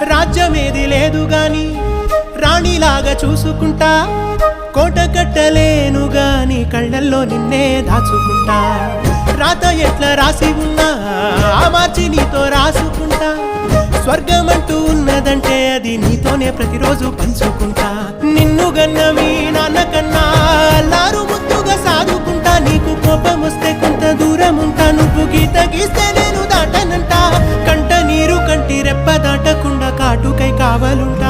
రాజ్యమేది లేదు గాని రాణిలాగా చూసుకుంటా, కోట కట్టలేను గాని కళ్ళల్లో నిన్నే దాచుకుంటా. రాత ఎట్లా రాసి ఉన్నా ఆ మార్చి నీతో రాసుకుంటా. స్వర్గమంటూ ఉన్నదంటే అది నీతోనే ప్రతిరోజు పంచుకుంటా. నిన్ను గన్నవి నాన్నకన్నా అల్లారు ముద్దుగా సాదుకుంటా. నీకు కోపం వస్తే కొంత దూరం ఉంటా, నువ్వు గీత గీస్తే నేను దాటనంటా. కంట నీరు కంటి రెప్ప దాటకుండా కాటుకై కావాలుంటా.